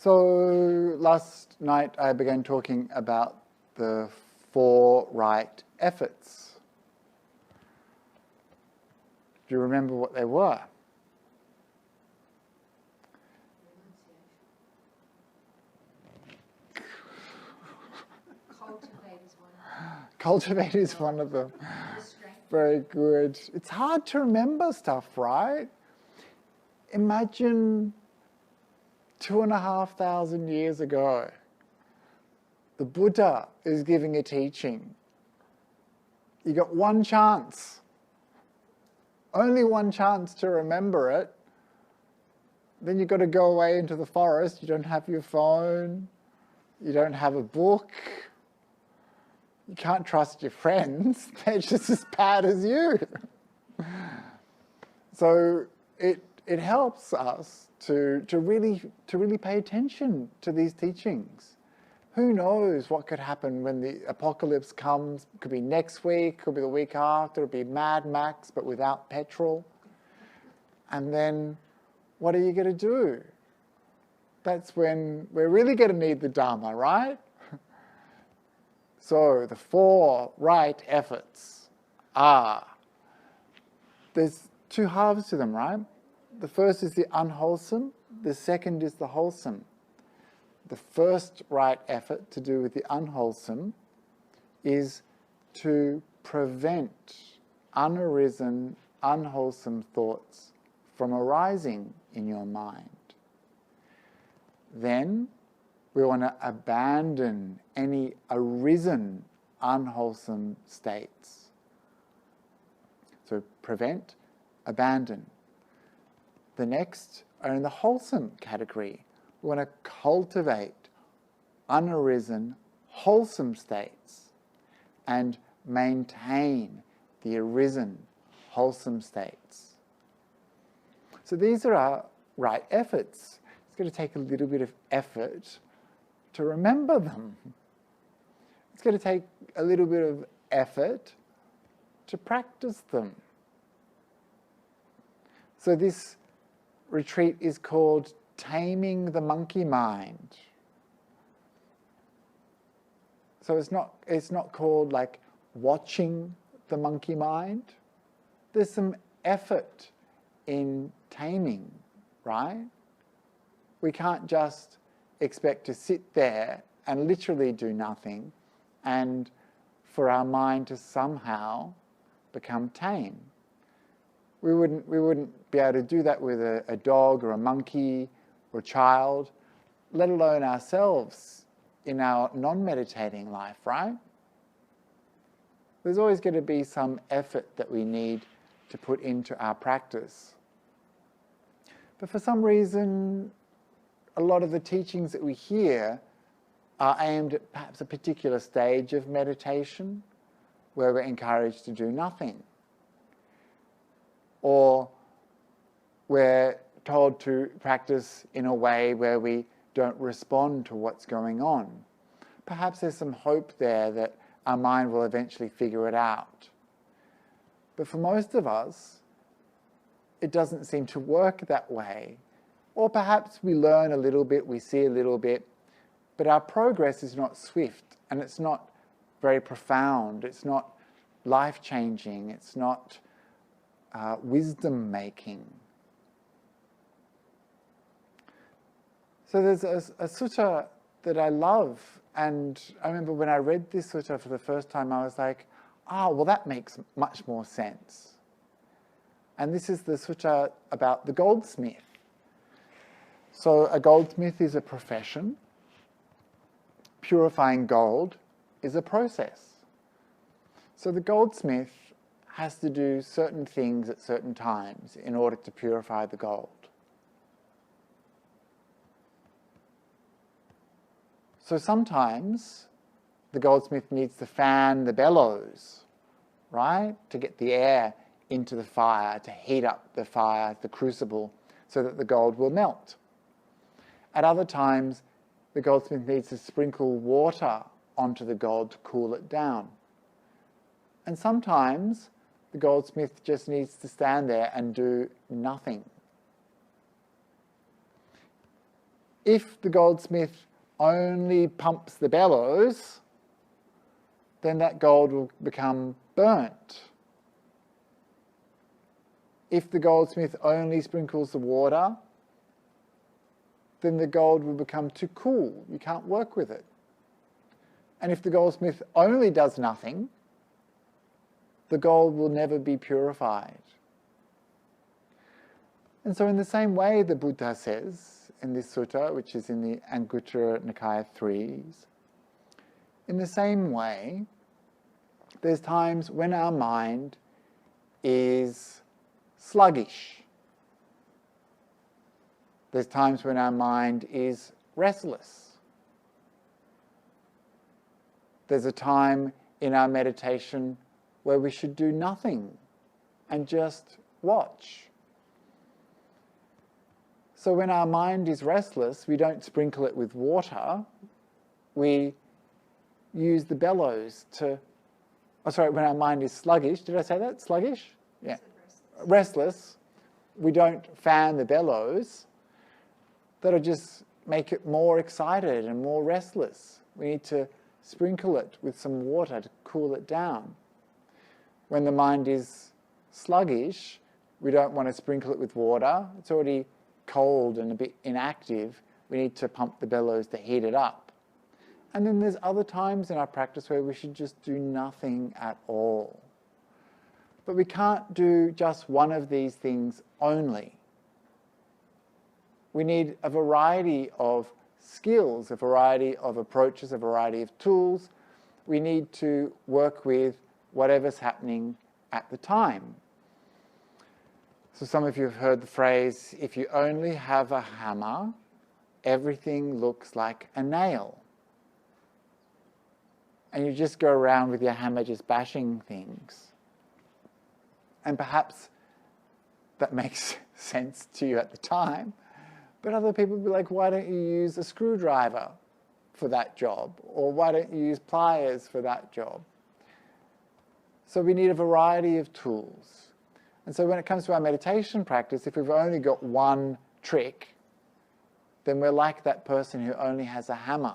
So last night I began talking about the 4 right efforts. Do you remember what they were? Cultivate is one of them. Very good. It's hard to remember stuff, right? Imagine 2,500 years ago, the Buddha is giving a teaching. You got one chance, only one chance to remember it. Then you've got to go away into the forest. You don't have your phone. You don't have a book. You can't trust your friends. They're just as bad as you. So it helps us to really pay attention to these teachings. Who knows what could happen when the apocalypse comes? It could be next week, could be the week after, it'll be Mad Max, but without petrol. And then what are you going to do? That's when we're really going to need the Dharma, right? So the 4 right efforts are, there's 2 halves to them, right? The first is the unwholesome, the second is the wholesome. The first right effort to do with the unwholesome is to prevent unarisen, unwholesome thoughts from arising in your mind. Then we want to abandon any arisen unwholesome states. So prevent, abandon. The next are in the wholesome category. We want to cultivate unarisen, wholesome states and maintain the arisen, wholesome states. So these are our right efforts. It's going to take a little bit of effort to remember them. It's going to take a little bit of effort to practice them. So this retreat is called Taming the Monkey Mind. So it's not called like watching the monkey mind. There's some effort in taming, right? We can't just expect to sit there and literally do nothing and for our mind to somehow become tame. We wouldn't be able to do that with a dog or a monkey or a child, let alone ourselves in our non-meditating life, right? There's always going to be some effort that we need to put into our practice. But for some reason, a lot of the teachings that we hear are aimed at perhaps a particular stage of meditation where we're encouraged to do nothing. Or we're told to practice in a way where we don't respond to what's going on. Perhaps there's some hope there that our mind will eventually figure it out. But for most of us, it doesn't seem to work that way. Or perhaps we learn a little bit, we see a little bit, but our progress is not swift and it's not very profound, it's not life-changing, it's not wisdom-making. So there's a sutta that I love, and I remember when I read this sutta for the first time, I was like, well, that makes much more sense. And this is the sutta about the goldsmith. So a goldsmith is a profession. Purifying gold is a process. So the goldsmith has to do certain things at certain times in order to purify the gold. So sometimes the goldsmith needs to fan the bellows, right, to get the air into the fire, to heat up the fire, the crucible, so that the gold will melt. At other times, the goldsmith needs to sprinkle water onto the gold to cool it down. And sometimes the goldsmith just needs to stand there and do nothing. if the goldsmith only pumps the bellows, then that gold will become burnt. If the goldsmith only sprinkles the water, then the gold will become too cool. You can't work with it. And if the goldsmith only does nothing, the gold will never be purified. And so in the same way, the Buddha says in this sutta, which is in the Anguttara Nikaya 3s, in the same way, there's times when our mind is sluggish. There's times when our mind is restless. There's a time in our meditation where we should do nothing and just watch. So when our mind is restless, we don't sprinkle it with water. We use the bellows to... Oh, sorry, when our mind is sluggish. Did I say that? Sluggish? Yeah. Restless. We don't fan the bellows. That'll just make it more excited and more restless. We need to sprinkle it with some water to cool it down. When the mind is sluggish, we don't want to sprinkle it with water. It's already cold and a bit inactive. We need to pump the bellows to heat it up. And then there's other times in our practice where we should just do nothing at all. But we can't do just one of these things only. We need a variety of skills, a variety of approaches, a variety of tools. We need to work with whatever's happening at the time. So some of you have heard the phrase, if you only have a hammer, everything looks like a nail. And you just go around with your hammer just bashing things. And perhaps that makes sense to you at the time, but other people will be like, why don't you use a screwdriver for that job? Or why don't you use pliers for that job? So we need a variety of tools. And so when it comes to our meditation practice, if we've only got one trick, then we're like that person who only has a hammer.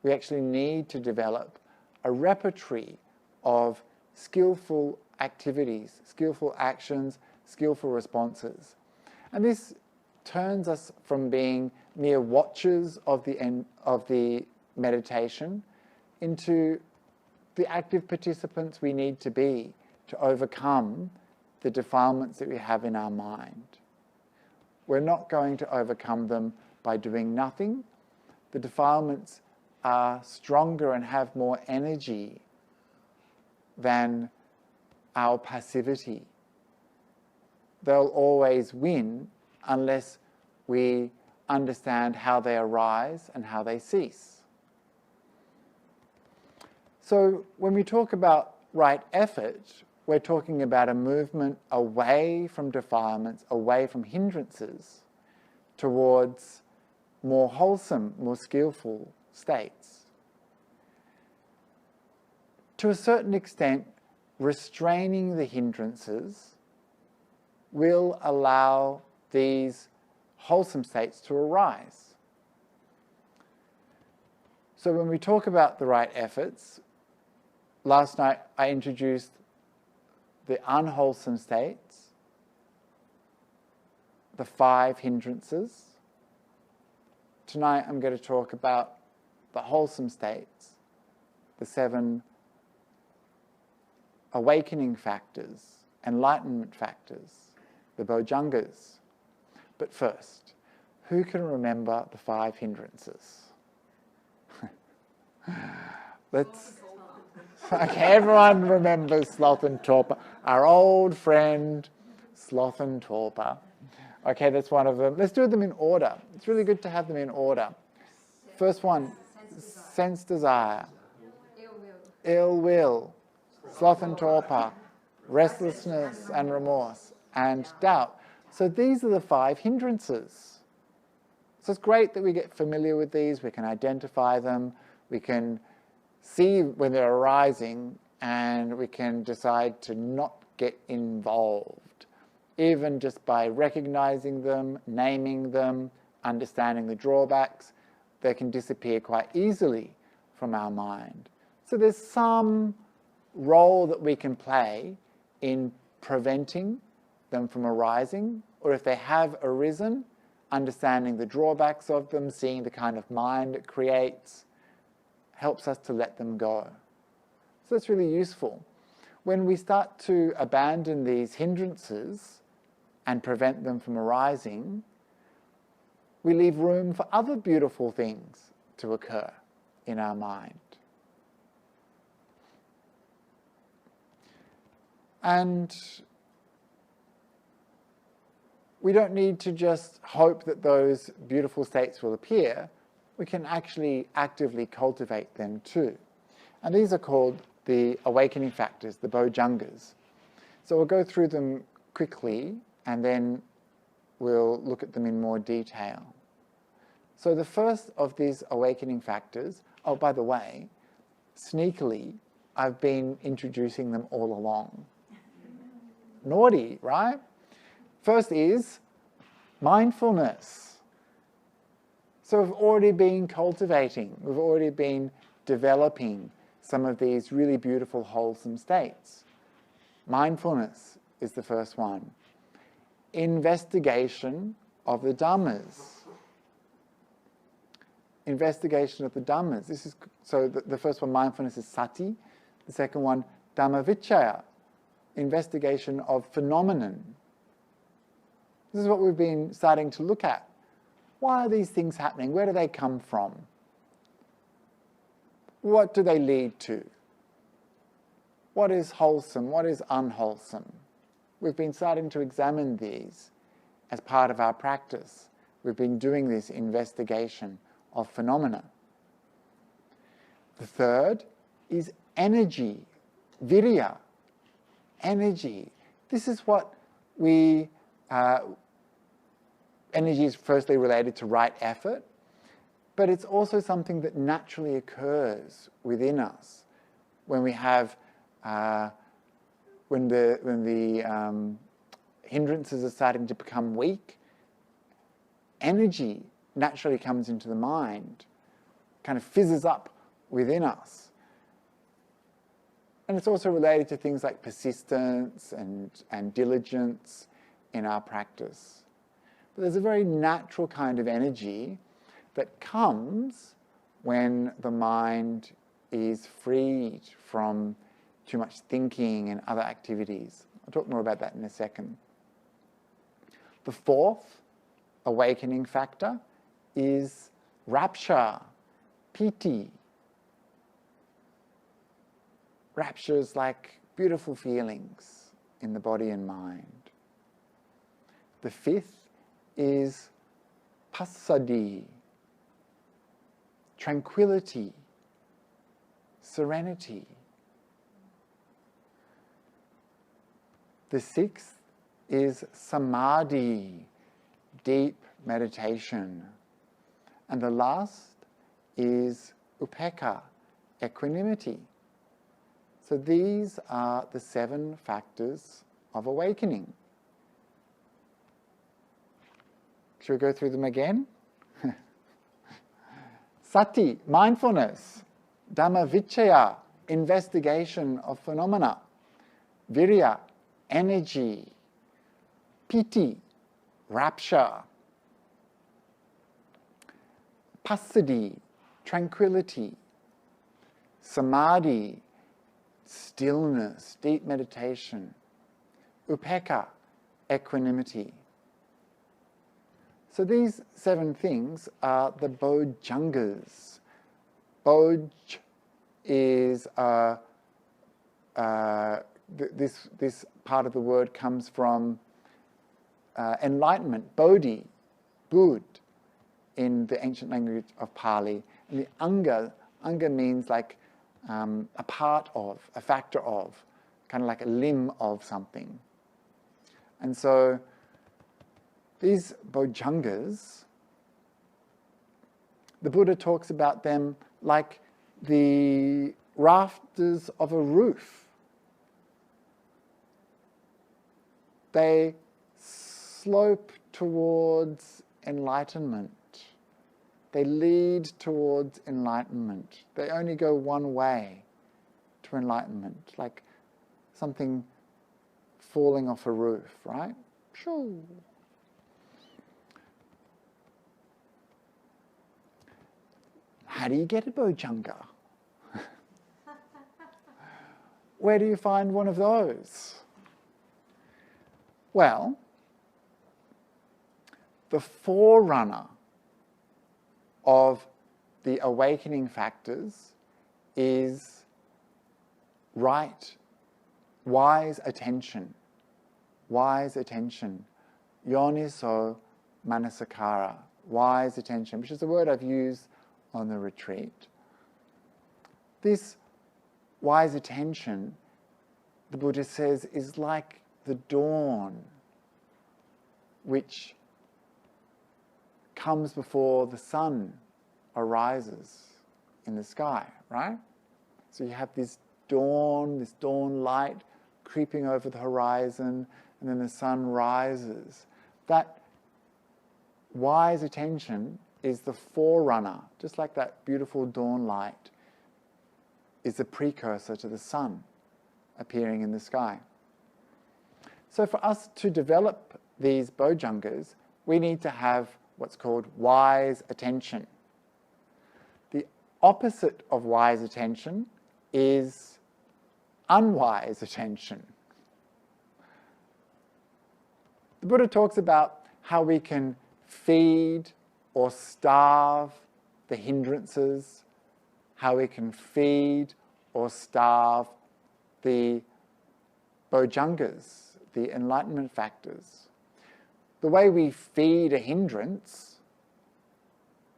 We actually need to develop a repertoire of skillful activities, skillful actions, skillful responses. And this turns us from being mere watchers of the meditation into the active participants we need to be to overcome the defilements that we have in our mind. We're not going to overcome them by doing nothing. The defilements are stronger and have more energy than our passivity. They'll always win unless we understand how they arise and how they cease. So when we talk about right effort, we're talking about a movement away from defilements, away from hindrances, towards more wholesome, more skillful states. To a certain extent, restraining the hindrances will allow these wholesome states to arise. So when we talk about the right efforts, last night I introduced the unwholesome states, the 5 hindrances. Tonight I'm going to talk about the wholesome states, the 7 awakening factors, enlightenment factors, the Bojjhangas. But first, who can remember the 5 hindrances? Okay, everyone remembers sloth and torpor. Our old friend, sloth and torpor. Okay, that's one of them. Let's do them in order. It's really good to have them in order. First one, sense desire. Ill will. Sloth and torpor. Restlessness and remorse. And doubt. So these are the 5 hindrances. So it's great that we get familiar with these. We can identify them. We can see when they're arising, and we can decide to not get involved, even just by recognizing them, naming them, understanding the drawbacks, they can disappear quite easily from our mind. So there's some role that we can play in preventing them from arising, or if they have arisen, understanding the drawbacks of them, seeing the kind of mind it creates, helps us to let them go. So that's really useful. When we start to abandon these hindrances and prevent them from arising, we leave room for other beautiful things to occur in our mind. And we don't need to just hope that those beautiful states will appear. We can actually actively cultivate them too. And these are called the awakening factors, the Bojjhangas. So we'll go through them quickly and then we'll look at them in more detail. So the first of these awakening factors, oh, by the way, sneakily, I've been introducing them all along. Naughty, right? First is mindfulness. So we've already been cultivating, we've already been developing some of these really beautiful, wholesome states. Mindfulness is the first one. Investigation of the Dhammas. Investigation of the Dhammas. This is, so the first one, mindfulness, is sati. The second one, Dhammavichaya, investigation of phenomenon. This is what we've been starting to look at. Why are these things happening? Where do they come from? What do they lead to? What is wholesome? What is unwholesome? We've been starting to examine these as part of our practice. We've been doing this investigation of phenomena. The third is energy, virya, energy. This is what we... energy is firstly related to right effort, but it's also something that naturally occurs within us when we have, when the hindrances are starting to become weak. Energy naturally comes into the mind, kind of fizzes up within us. And it's also related to things like persistence and diligence in our practice. But there's a very natural kind of energy that comes when the mind is freed from too much thinking and other activities. I'll talk more about that in a second. The fourth awakening factor is rapture, piti. Rapture is like beautiful feelings in the body and mind. The fifth is passaddhi, tranquility, serenity. The sixth is samadhi, deep meditation. And the last is upekkha, equanimity. So these are the 7 factors of awakening. Should we go through them again? Sati, mindfulness. Dhammavichaya, investigation of phenomena. Virya, energy. Piti, rapture. Passaddhi, tranquility. Samadhi, stillness, deep meditation. Upekkha, equanimity. So these 7 things are the Bojjhangas. Bojj is this part of the word comes from enlightenment, bodhi, Bud, in the ancient language of Pali. And the anga means like a part of, a factor of, kind of like a limb of something. And so these Bojjhangas, the Buddha talks about them like the rafters of a roof. They slope towards enlightenment. They lead towards enlightenment. They only go one way to enlightenment, like something falling off a roof, right? Shoo. How do you get a Bojjhanga? Where do you find one of those? Well, the forerunner of the awakening factors is right, wise attention. Wise attention. Yoniso manasakara. Wise attention, which is a word I've used on the retreat. This wise attention, the Buddha says, is like the dawn, which comes before the sun arises in the sky, right? So you have this dawn light creeping over the horizon, and then the sun rises. That wise attention is the forerunner, just like that beautiful dawn light is the precursor to the sun appearing in the sky. So for us to develop these Bojjhangas, we need to have what's called wise attention. The opposite of wise attention is unwise attention. The Buddha talks about how we can feed or starve the hindrances, how we can feed or starve the Bojjhangas, the enlightenment factors. The way we feed a hindrance,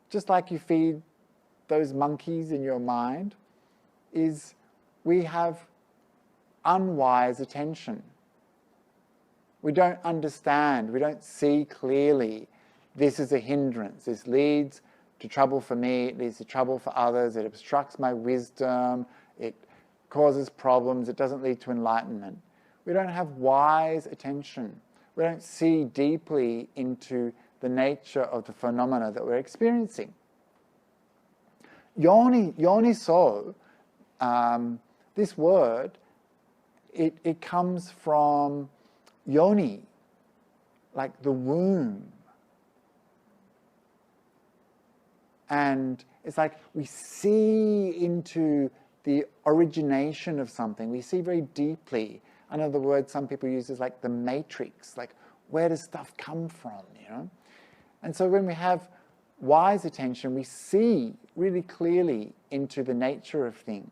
just like you feed those monkeys in your mind, is we have unwise attention. We don't understand, we don't see clearly, this is a hindrance, this leads to trouble for me, it leads to trouble for others, it obstructs my wisdom, it causes problems, it doesn't lead to enlightenment. We don't have wise attention. We don't see deeply into the nature of the phenomena that we're experiencing. Yoniso, this word, it comes from yoni, like the womb. And it's like we see into the origination of something. We see very deeply. Another word some people use is like the matrix, like where does stuff come from, you know? And so when we have wise attention, we see really clearly into the nature of things.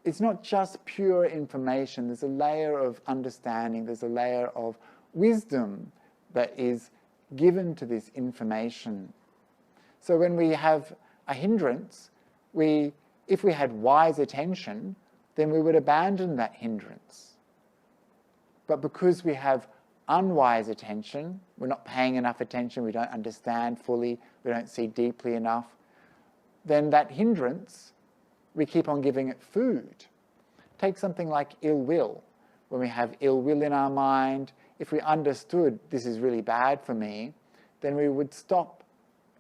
It's not just pure information. There's a layer of understanding. There's a layer of wisdom that is given to this information. So when we have a hindrance, if we had wise attention, then we would abandon that hindrance. But because we have unwise attention, we're not paying enough attention, we don't understand fully, we don't see deeply enough, then that hindrance, we keep on giving it food. Take something like ill will. When we have ill will in our mind, if we understood this is really bad for me, then we would stop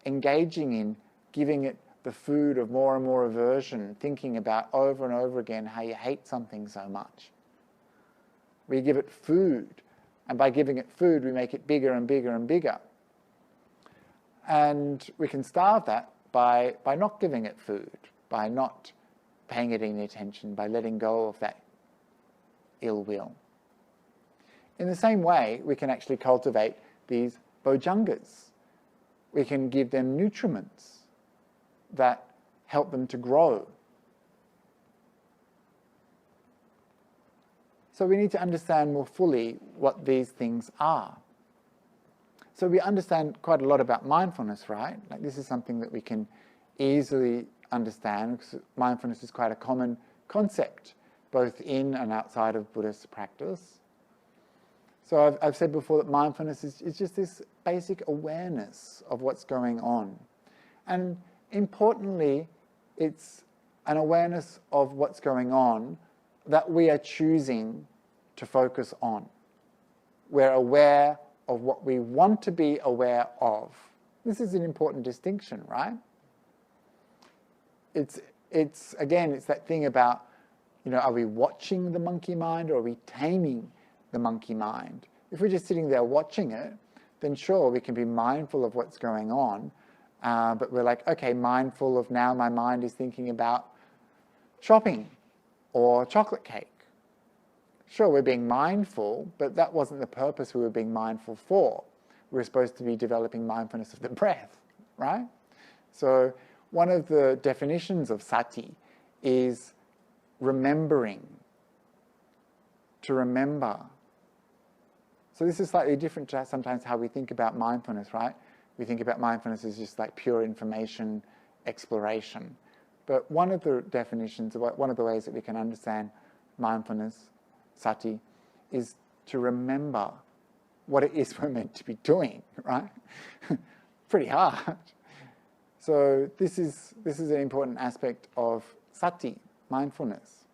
engaging in giving it the food of more and more aversion, thinking about over and over again how you hate something so much. We give it food, and by giving it food, we make it bigger and bigger and bigger. And we can starve that by not giving it food, by not paying it any attention, by letting go of that ill will. In the same way, we can actually cultivate these Bojjhangas. We can give them nutriments that help them to grow. So we need to understand more fully what these things are. So we understand quite a lot about mindfulness, right? Like this is something that we can easily understand because mindfulness is quite a common concept, both in and outside of Buddhist practice. So I've said before that mindfulness is just this basic awareness of what's going on. And importantly, it's an awareness of what's going on that we are choosing to focus on. We're aware of what we want to be aware of. This is an important distinction, right? It's that thing about, are we watching the monkey mind or are we taming the monkey mind? If we're just sitting there watching it, then sure, we can be mindful of what's going on, but we're like, okay, mindful of now my mind is thinking about shopping or chocolate cake. Sure, we're being mindful, but that wasn't the purpose we were being mindful for. We were supposed to be developing mindfulness of the breath, right? So one of the definitions of sati is remembering, to remember. So this is slightly different to sometimes how we think about mindfulness, right? We think about mindfulness as just like pure information exploration. But one of the definitions, one of the ways that we can understand mindfulness, sati, is to remember what it is we're meant to be doing, right? Pretty hard. So this is an important aspect of sati, mindfulness.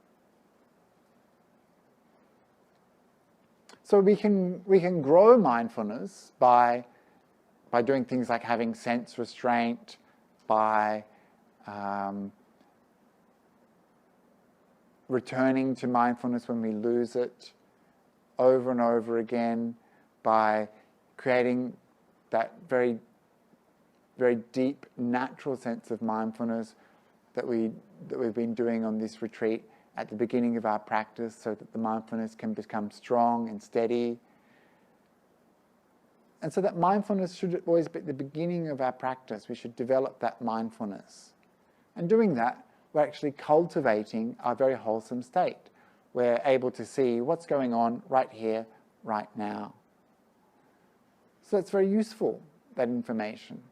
So we can grow mindfulness by doing things like having sense restraint, by returning to mindfulness when we lose it over and over again, by creating that very, very deep, natural sense of mindfulness that we've been doing on this retreat at the beginning of our practice, so that the mindfulness can become strong and steady. And so that mindfulness should always be at the beginning of our practice. We should develop that mindfulness. And doing that, we're actually cultivating our very wholesome state. We're able to see what's going on right here, right now. So it's very useful, that information.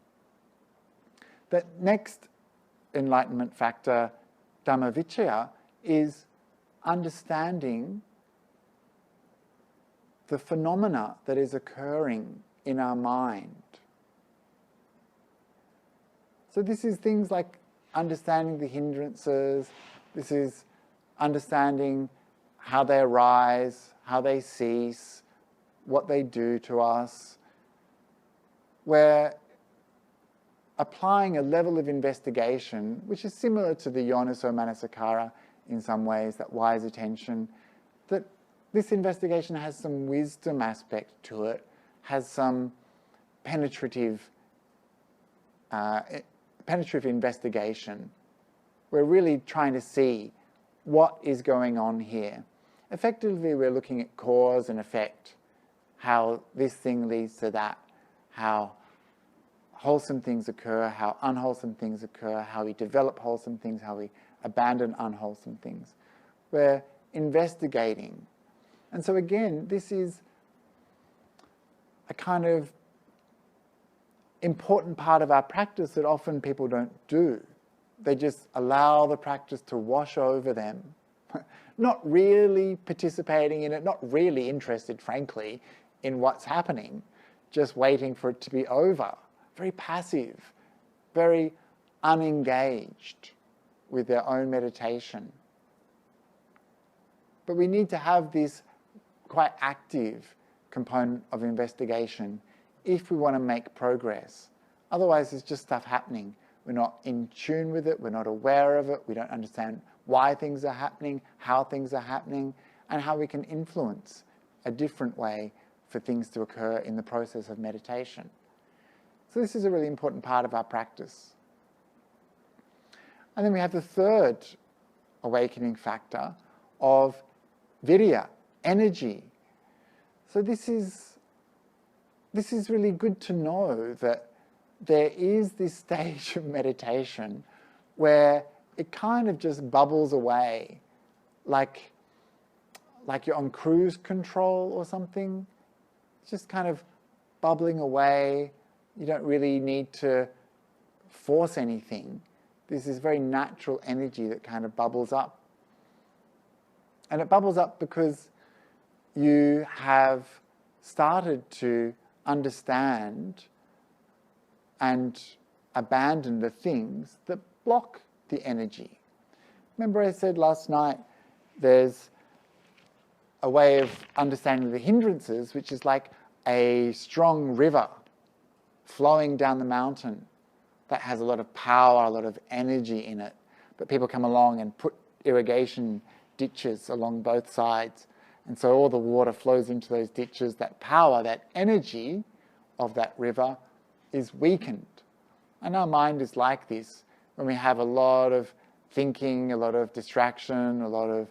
The next enlightenment factor, Dhammavicaya, is understanding the phenomena that is occurring in our mind. So this is things like understanding the hindrances, this is understanding how they arise, how they cease, what they do to us. We're applying a level of investigation which is similar to the yoniso manasikara in some ways, that wise attention, that this investigation has some wisdom aspect to it, has some penetrative investigation. We're really trying to see what is going on here. Effectively, we're looking at cause and effect, how this thing leads to that, how wholesome things occur, how unwholesome things occur, how we develop wholesome things, how we abandon unwholesome things. We're investigating. And so again, this is a kind of important part of our practice that often people don't do. They just allow the practice to wash over them, not really participating in it, not really interested, frankly, in what's happening, just waiting for it to be over. Very passive, very unengaged with their own meditation. But we need to have this quite active component of investigation if we want to make progress. Otherwise, it's just stuff happening. We're not in tune with it, we're not aware of it, we don't understand why things are happening, how things are happening, and how we can influence a different way for things to occur in the process of meditation. So this is a really important part of our practice. And then we have the third awakening factor of virya, energy. So this is really good to know that there is this stage of meditation where it kind of just bubbles away, like you're on cruise control or something. It's just kind of bubbling away. You don't really need to force anything. There's this very natural energy that kind of bubbles up. And it bubbles up because you have started to understand and abandon the things that block the energy. Remember I said last night, there's a way of understanding the hindrances, which is like a strong river flowing down the mountain that has a lot of power, a lot of energy in it. But people come along and put irrigation ditches along both sides. And so all the water flows into those ditches. That power, that energy of that river is weakened. And our mind is like this. When we have a lot of thinking, a lot of distraction, a lot of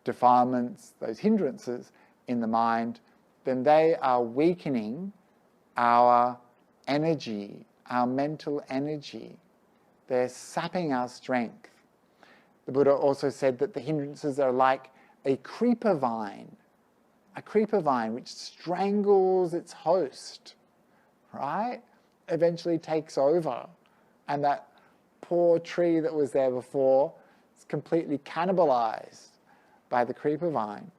defilements, those hindrances in the mind, then they are weakening our energy, our mental energy. They're sapping our strength. The Buddha also said that the hindrances are like a creeper vine which strangles its host, right? Eventually takes over, and that poor tree that was there before is completely cannibalized by the creeper vine.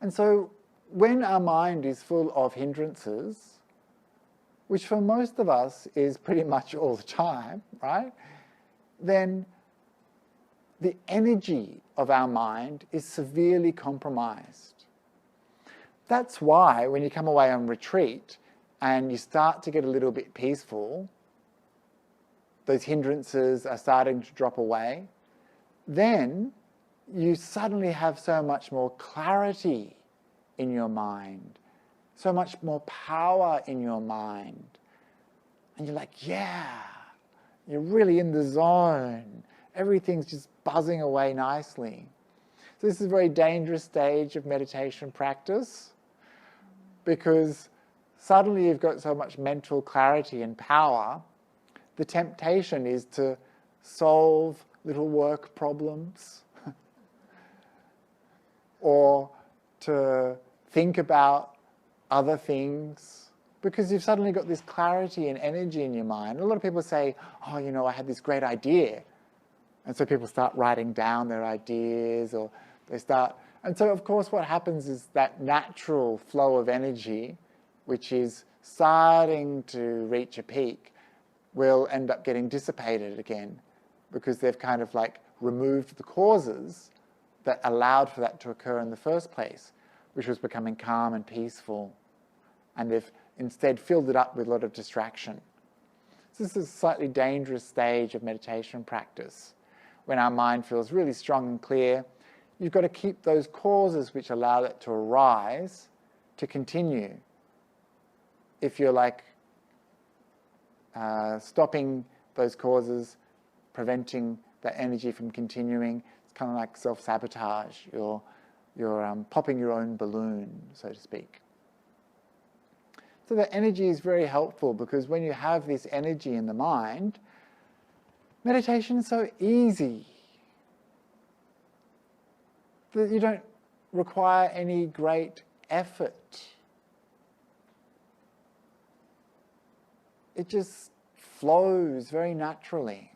And so when our mind is full of hindrances, which for most of us is pretty much all the time, right? Then the energy of our mind is severely compromised. That's why when you come away on retreat and you start to get a little bit peaceful, those hindrances are starting to drop away, then you suddenly have so much more clarity in your mind, so much more power in your mind. And you're like, yeah, you're really in the zone. Everything's just buzzing away nicely. So this is a very dangerous stage of meditation practice, because suddenly you've got so much mental clarity and power. The temptation is to solve little work problems or to think about other things, because you've suddenly got this clarity and energy in your mind. A lot of people say, oh, you know, I had this great idea. And so people start writing down their ideas, or they start... And so, of course, what happens is that natural flow of energy, which is starting to reach a peak, will end up getting dissipated again, because they've kind of like removed the causes that allowed for that to occur in the first place, which was becoming calm and peaceful. And they've instead filled it up with a lot of distraction. So this is a slightly dangerous stage of meditation practice. When our mind feels really strong and clear, you've got to keep those causes which allow it to arise to continue. If you're like stopping those causes, preventing that energy from continuing, it's kind of like self-sabotage. You're popping your own balloon, so to speak. So the energy is very helpful, because when you have this energy in the mind, meditation is so easy that you don't require any great effort. It just flows very naturally.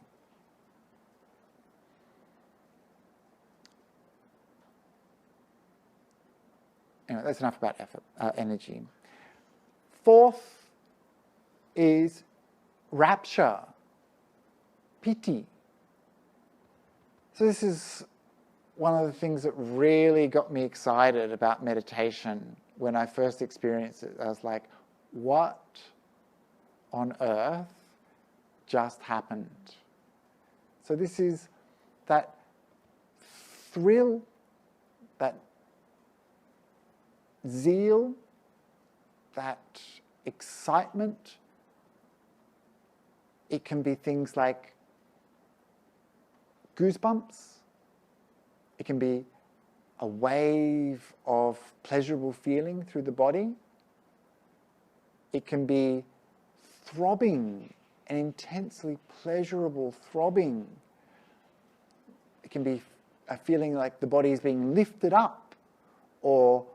Anyway, that's enough about effort, energy. Fourth is rapture, piti. So this is one of the things that really got me excited about meditation. When I first experienced it, I was like, what on earth just happened? So this is that thrill, that zeal, that excitement. It can be things like goosebumps. It can be a wave of pleasurable feeling through the body. It can be throbbing, an intensely pleasurable throbbing. It can be a feeling like the body is being lifted up or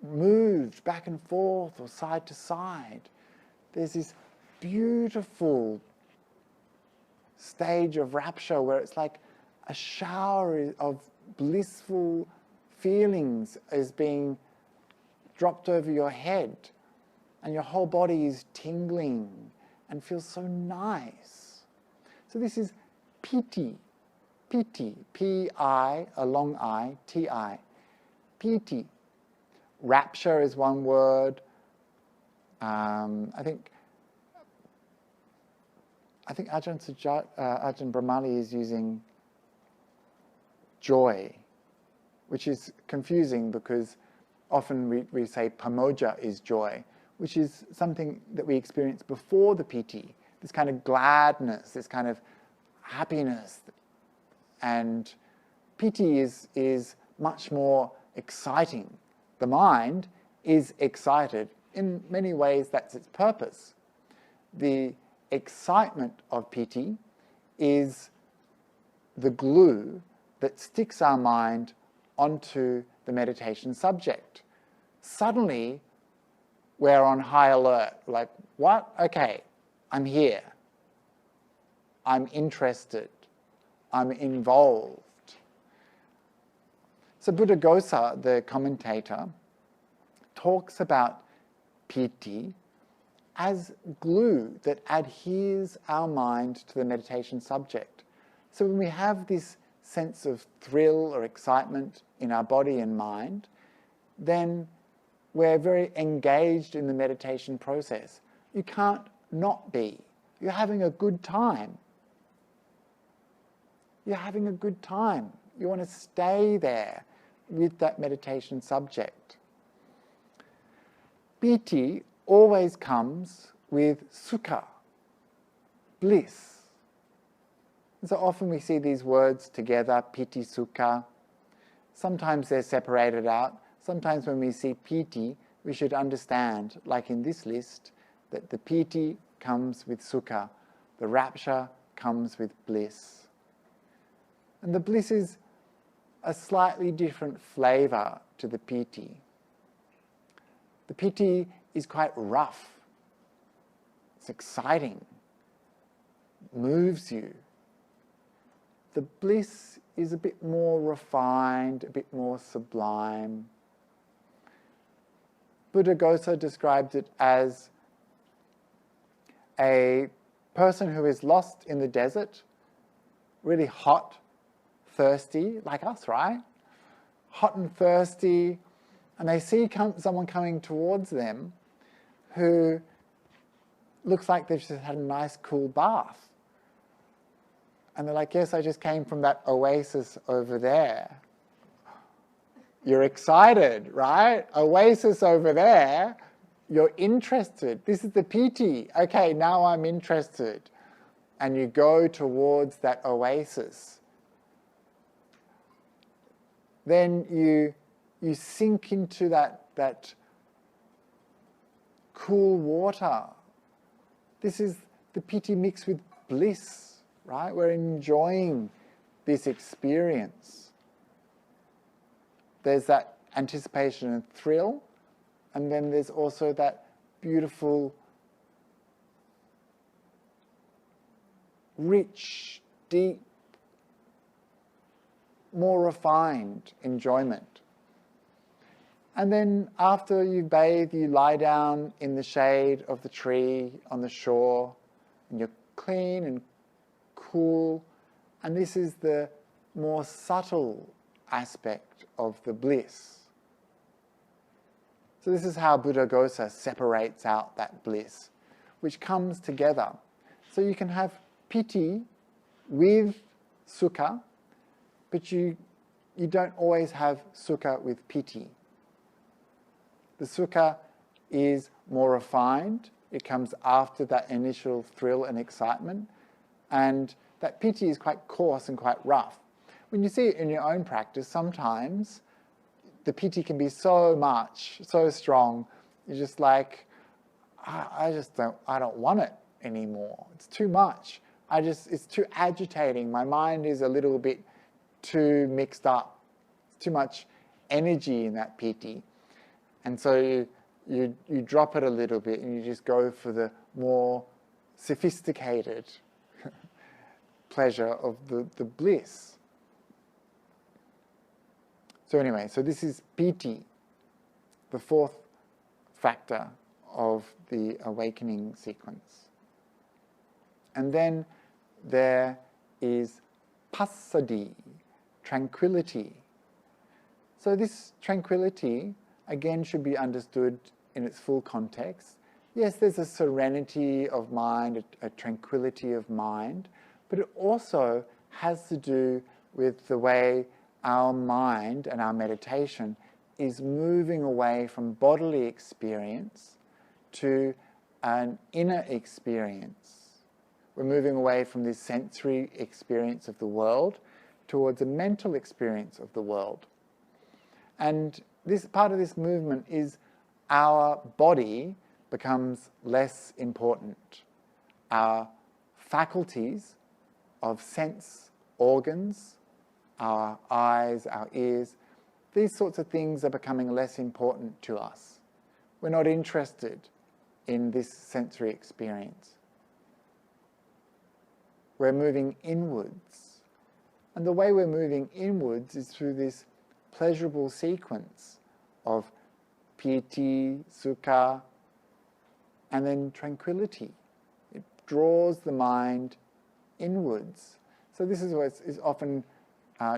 moved back and forth or side to side. There's this beautiful stage of rapture where it's like a shower of blissful feelings is being dropped over your head, and your whole body is tingling and feels so nice. So this is piti, piti, P-I, a long I, T-I, piti. rapture is one word. I think Ajahn Brahmali is using joy, which is confusing because often we say pamoja is joy, which is something that we experience before the piti, this kind of gladness, this kind of happiness. And piti is much more exciting. The mind is excited. In many ways, that's its purpose. The excitement of piti is the glue that sticks our mind onto the meditation subject. Suddenly, we're on high alert. Like, what? Okay, I'm here. I'm interested. I'm involved. So Buddhaghosa, the commentator, talks about piti as glue that adheres our mind to the meditation subject. So when we have this sense of thrill or excitement in our body and mind, then we're very engaged in the meditation process. You can't not be. You're having a good time. You're having a good time. You want to stay there with that meditation subject. Piti always comes with sukha, bliss. And so often we see these words together, piti, sukha. Sometimes they're separated out. Sometimes when we see piti, we should understand, like in this list, that the piti comes with sukha, the rapture comes with bliss. And the bliss is a slightly different flavor to the piti. The piti is quite rough. It's exciting, moves you. The bliss is a bit more refined, a bit more sublime. Buddhaghosa described it as a person who is lost in the desert, really hot, thirsty, like us, right? Hot and thirsty, and they see someone coming towards them who looks like they've just had a nice cool bath. And they're like, yes, I just came from that oasis over there. You're excited, right? Oasis over there. You're interested. This is the piti. Okay, now I'm interested. And you go towards that oasis. Then you sink into that cool water. This is the piti mixed with bliss, right? We're enjoying this experience. There's that anticipation and thrill, and then there's also that beautiful, rich, deep, more refined enjoyment. And then after you bathe, you lie down in the shade of the tree on the shore, and you're clean and cool. And this is the more subtle aspect of the bliss. So this is how Buddhaghosa separates out that bliss, which comes together. So you can have piti with sukha, but you don't always have sukha with piti. The sukha is more refined. It comes after that initial thrill and excitement. And that piti is quite coarse and quite rough. When you see it in your own practice, sometimes the piti can be so much, so strong, you're just like, I don't want it anymore. It's too much. It's too agitating. My mind is a little bit too mixed up. It's too much energy in that piti. And so you drop it a little bit and you just go for the more sophisticated pleasure of the bliss. So anyway, so this is piti, the fourth factor of the awakening sequence. And then there is passaddhi, tranquility. So this tranquility, again should be understood in its full context. Yes, there's a serenity of mind, a tranquility of mind, but it also has to do with the way our mind and our meditation is moving away from bodily experience to an inner experience. We're moving away from this sensory experience of the world towards a mental experience of the world. And this part of this movement is our body becomes less important. Our faculties of sense organs, our eyes, our ears, these sorts of things are becoming less important to us. We're not interested in this sensory experience. We're moving inwards. And the way we're moving inwards is through this pleasurable sequence of piti, sukha, and then tranquility. It draws the mind inwards. So this is what is often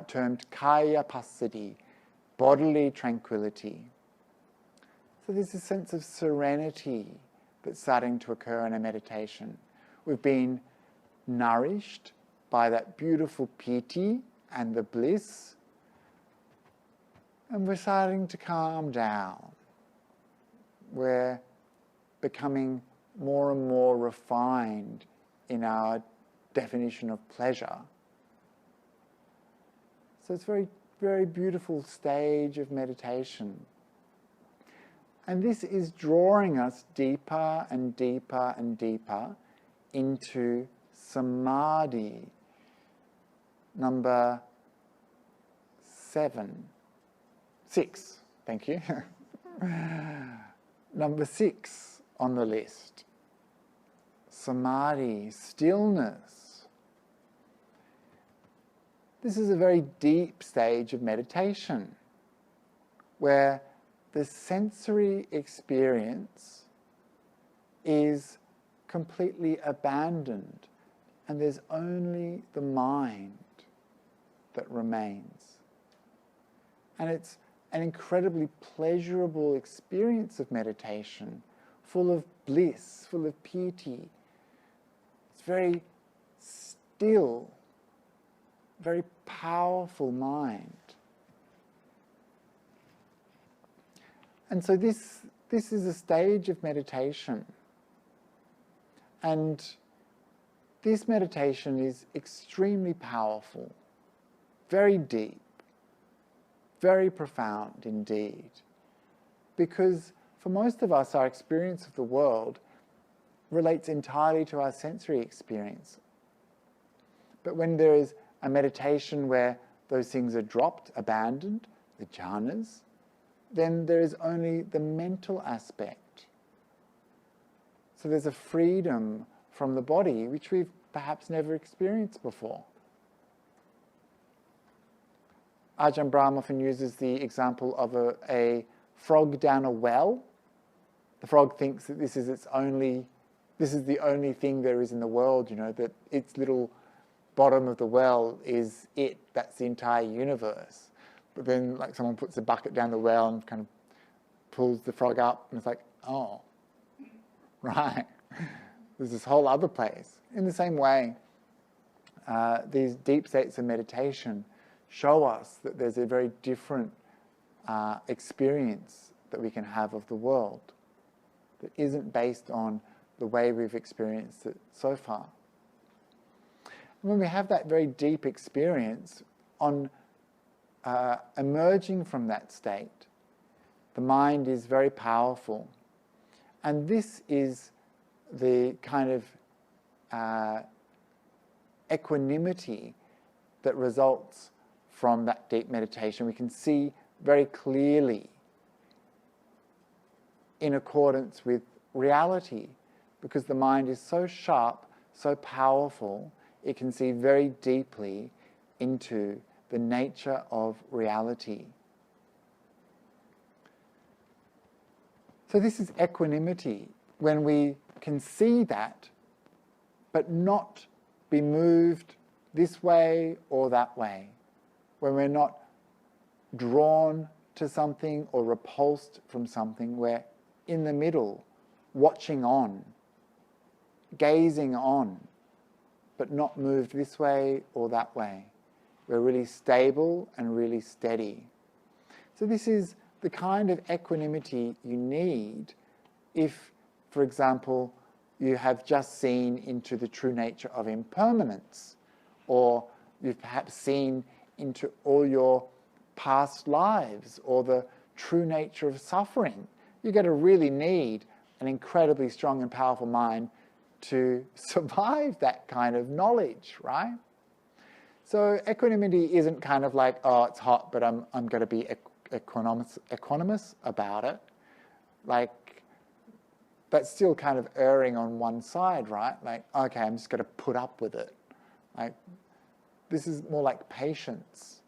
termed kaya passaddhi, bodily tranquility. So there's a sense of serenity that's starting to occur in a meditation. We've been nourished by that beautiful piti and the bliss, and we're starting to calm down. We're becoming more and more refined in our definition of pleasure. So it's a very, very beautiful stage of meditation. And this is drawing us deeper and deeper and deeper into samadhi. Number 6, thank you. Number 6 on the list. Samadhi, stillness. This is a very deep stage of meditation where the sensory experience is completely abandoned and there's only the mind that remains. And it's an incredibly pleasurable experience of meditation, full of bliss, full of piti. It's very still, very powerful mind. And so this is a stage of meditation. And this meditation is extremely powerful, very deep, very profound indeed. Because for most of us, our experience of the world relates entirely to our sensory experience. But when there is a meditation where those things are dropped, abandoned, the jhanas, then there is only the mental aspect. So there's a freedom from the body which we've perhaps never experienced before. Ajahn Brahm often uses the example of a frog down a well. The frog thinks that this is the only thing there is in the world, that its little bottom of the well is it, that's the entire universe. But then someone puts a bucket down the well and kind of pulls the frog up and it's like, oh, right, there's this whole other place. In the same way, these deep states of meditation show us that there's a very different experience that we can have of the world that isn't based on the way we've experienced it so far. And when we have that very deep experience, on emerging from that state, the mind is very powerful. And this is the kind of equanimity that results from that deep meditation. We can see very clearly in accordance with reality, because the mind is so sharp, so powerful, it can see very deeply into the nature of reality. So this is equanimity, when we can see that, but not be moved this way or that way, when we're not drawn to something or repulsed from something, we're in the middle, watching on, gazing on, but not moved this way or that way. We're really stable and really steady. So this is the kind of equanimity you need if, for example, you have just seen into the true nature of impermanence, or you've perhaps seen into all your past lives, or the true nature of suffering. You're going to really need an incredibly strong and powerful mind to survive that kind of knowledge, right? So equanimity isn't kind of like, oh, it's hot, but I'm going to be equanimous about it. Like, that's still kind of erring on one side, right? Like, okay, I'm just going to put up with it. Like, this is more like patience,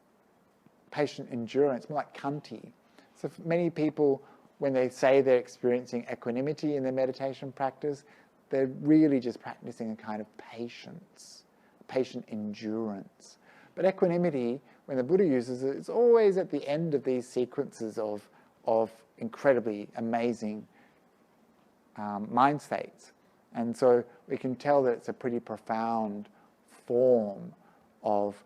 patient endurance, more like khanti. So for many people, when they say they're experiencing equanimity in their meditation practice, they're really just practicing a kind of patience, patient endurance. But equanimity, when the Buddha uses it, it's always at the end of these sequences of incredibly amazing mind states. And so we can tell that it's a pretty profound form of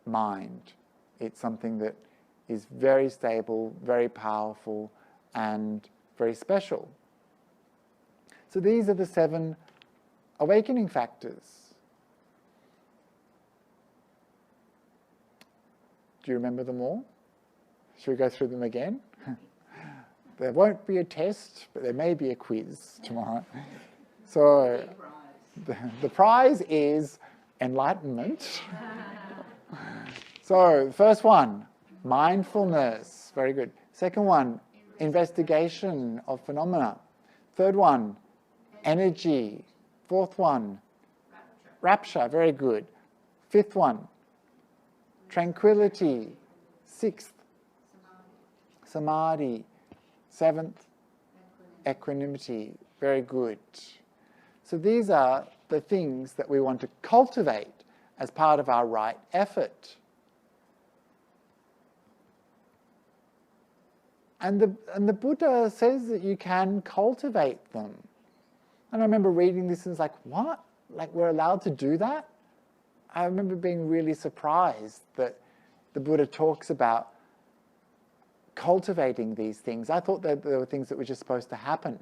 mind. It's something that is very stable, very powerful, and very special. So these are the 7 awakening factors. Do you remember them all? Should we go through them again? There won't be a test, but there may be a quiz tomorrow. So the prize is enlightenment. So first one, mindfulness. Very good. Second one, investigation of phenomena. Third one, energy. Fourth one, rapture. Very good. Fifth one, tranquillity. Sixth, samadhi. Seventh, equanimity. Very good. So these are the things that we want to cultivate as part of our right effort. And the Buddha says that you can cultivate them. And I remember reading this and it's like, what? Like, we're allowed to do that? I remember being really surprised that the Buddha talks about cultivating these things. I thought that there were things that were just supposed to happen.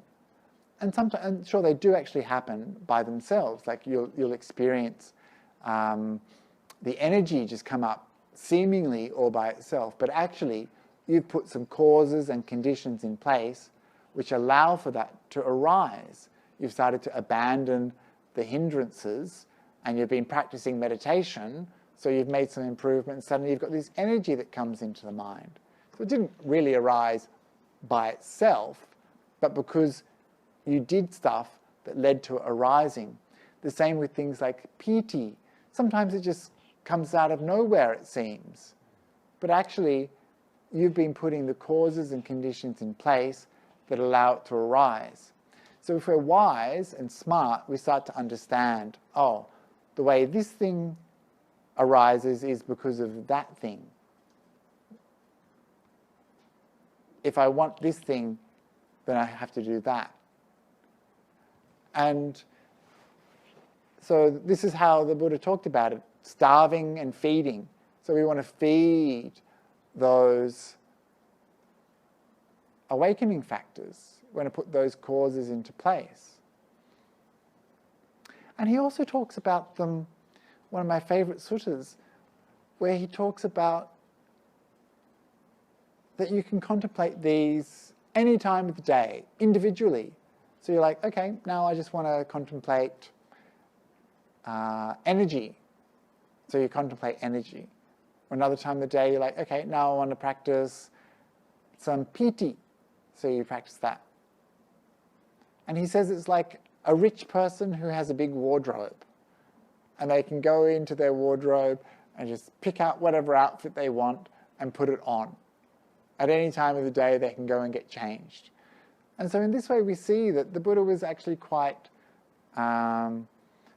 And sometimes, and sure, they do actually happen by themselves. Like, you'll experience the energy just come up seemingly all by itself. But actually, you've put some causes and conditions in place which allow for that to arise. You've started to abandon the hindrances, and you've been practicing meditation, so you've made some improvement, and suddenly you've got this energy that comes into the mind. So it didn't really arise by itself, but because you did stuff that led to it arising. The same with things like piti. Sometimes it just comes out of nowhere, it seems. But actually, you've been putting the causes and conditions in place that allow it to arise. So if we're wise and smart, we start to understand, oh, the way this thing arises is because of that thing. If I want this thing, then I have to do that. And so this is how the Buddha talked about it, starving and feeding. So we want to feed those awakening factors. We want to put those causes into place. And he also talks about them, one of my favorite suttas, where he talks about that you can contemplate these any time of the day, individually. So you're like, okay, now I just want to contemplate energy. So you contemplate energy. Or another time of the day, you're like, okay, now I want to practice some piti. So you practice that. And he says it's like a rich person who has a big wardrobe. And they can go into their wardrobe and just pick out whatever outfit they want and put it on. At any time of the day, they can go and get changed. And so in this way, we see that the Buddha was actually quite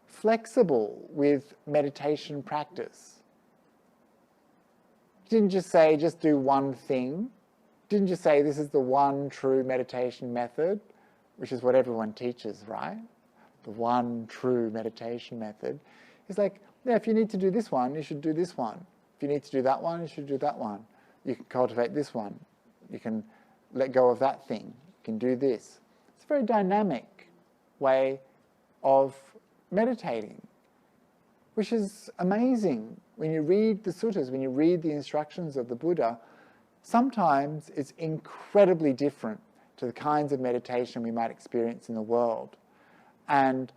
flexible with meditation practice. didn't just say just do one thing. Didn't just say this is the one true meditation method, which is what everyone teaches, right? The one true meditation method. It's like, yeah, if you need to do this one, you should do this one. If you need to do that one, you should do that one. You can cultivate this one. You can let go of that thing. You can do this. It's a very dynamic way of meditating, which is amazing. When you read the suttas, when you read the instructions of the Buddha, sometimes it's incredibly different to the kinds of meditation we might experience in the world. And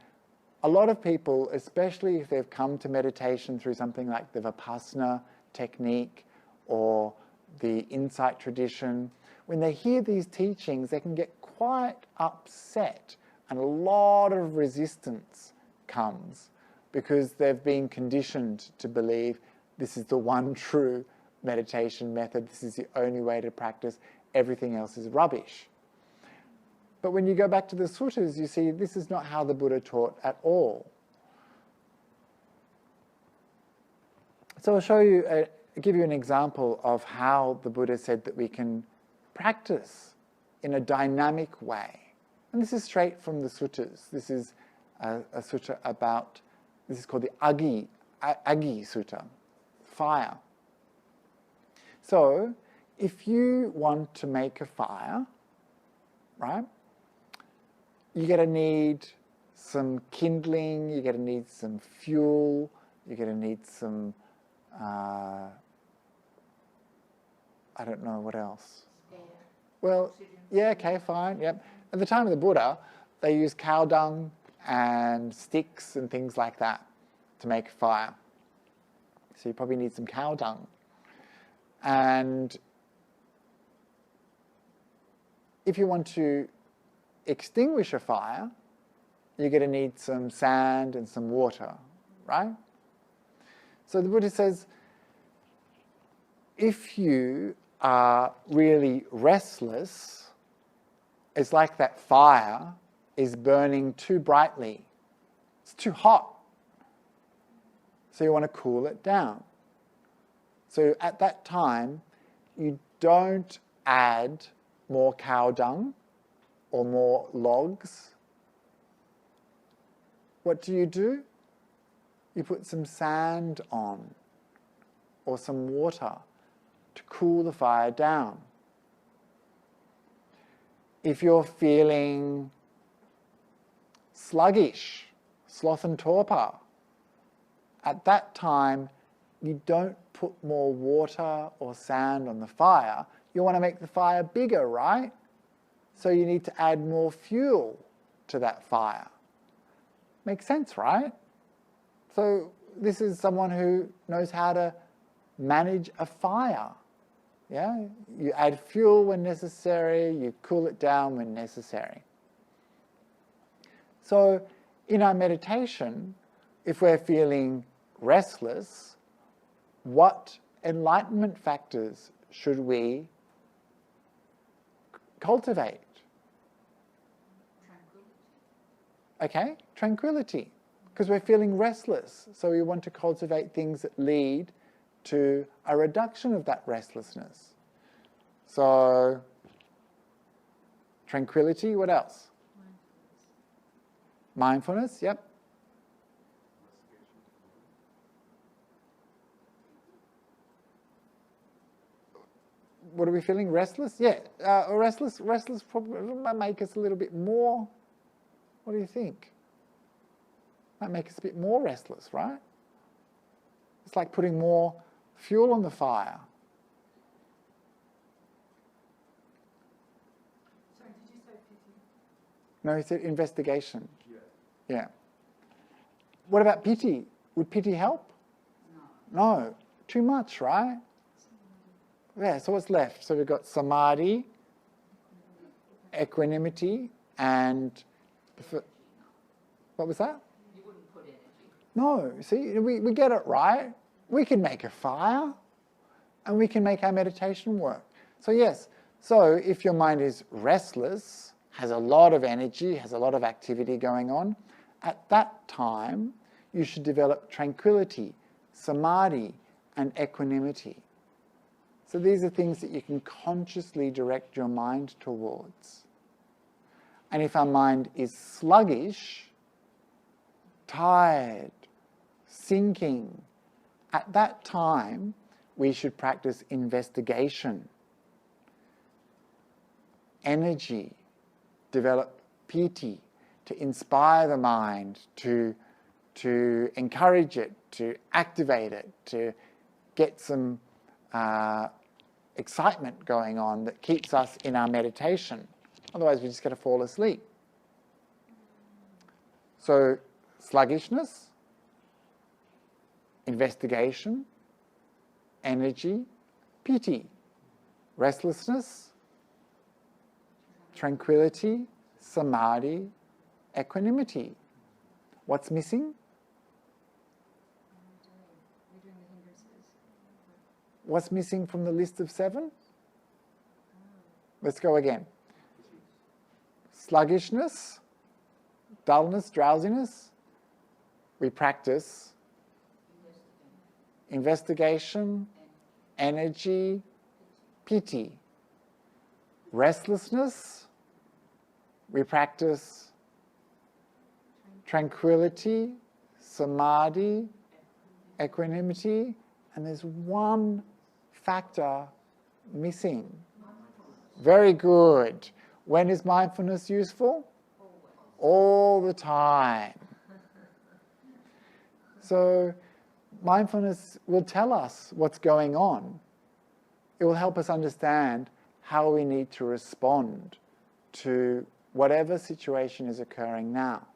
a lot of people, especially if they've come to meditation through something like the Vipassana technique or the insight tradition, when they hear these teachings, they can get quite upset, and a lot of resistance comes because they've been conditioned to believe this is the one true meditation method, this is the only way to practice, everything else is rubbish. But when you go back to the suttas, you see this is not how the Buddha taught at all. So I'll show you, give you an example of how the Buddha said that we can practice in a dynamic way. And this is straight from the suttas. This is a sutta about, this is called the Agi Sutta, fire. So if you want to make a fire, right, you're going to need some kindling, you're going to need some fuel, you're going to need some, I don't know what else. Well, yeah, okay, fine, yep. At the time of the Buddha, they used cow dung and sticks and things like that to make a fire. So you probably need some cow dung. And if you want to extinguish a fire, you're going to need some sand and some water, right? So the Buddha says, if you are really restless, it's like that fire is burning too brightly. It's too hot. So you want to cool it down. So at that time, you don't add more cow dung or more logs. What do? You put some sand on or some water to cool the fire down. If you're feeling sluggish, sloth and torpor, at that time you don't put more water or sand on the fire. You want to make the fire bigger, right? So you need to add more fuel to that fire. Makes sense, right? So this is someone who knows how to manage a fire. Yeah? You add fuel when necessary, you cool it down when necessary. So in our meditation, if we're feeling restless, what enlightenment factors should we cultivate? Okay, tranquility, because we're feeling restless. So we want to cultivate things that lead to a reduction of that restlessness. So, tranquility, what else? Mindfulness, yep. What are we feeling? Restless? Yeah, restless probably might make us a little bit more. What do you think? Might make us a bit more restless, right? It's like putting more fuel on the fire. Sorry, did you say pity? No, he said investigation. Yeah. What about pity? Would pity help? No. Too much, right? Yeah, so what's left? So we've got samadhi, equanimity, and what was that? You wouldn't put energy. No, see, we get it right. We can make a fire and we can make our meditation work. So yes, so if your mind is restless, has a lot of energy, has a lot of activity going on, at that time you should develop tranquility, samadhi, and equanimity. So these are things that you can consciously direct your mind towards. And if our mind is sluggish, tired, sinking, at that time we should practice investigation, energy, develop piti, to inspire the mind, to encourage it, to activate it, to get some excitement going on that keeps us in our meditation. Otherwise we're just going to fall asleep. So sluggishness, investigation, energy, piti, restlessness, tranquility, samadhi, equanimity. What's missing? What's missing from the list of 7? Let's go again. Sluggishness, dullness, drowsiness. We practice investigation, energy, piti. Restlessness, we practice tranquility, samadhi, equanimity, and there's one factor missing. Very good. When is mindfulness useful? All the time. So mindfulness will tell us what's going on. It will help us understand how we need to respond to whatever situation is occurring now.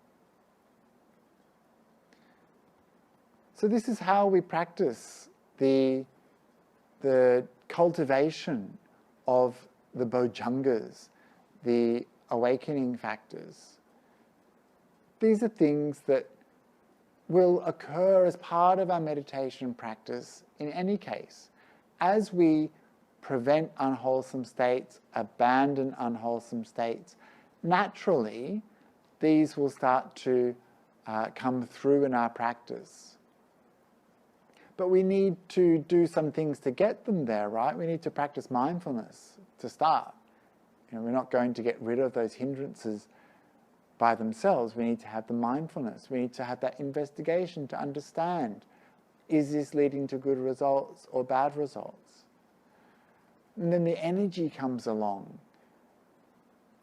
So this is how we practice the cultivation of the Bojjhangas, the awakening factors. These are things that will occur as part of our meditation practice in any case. As we prevent unwholesome states, abandon unwholesome states, naturally these will start to come through in our practice. But we need to do some things to get them there, right? We need to practice mindfulness to start. We're not going to get rid of those hindrances by themselves. We need to have the mindfulness. We need to have that investigation to understand, is this leading to good results or bad results? And then the energy comes along.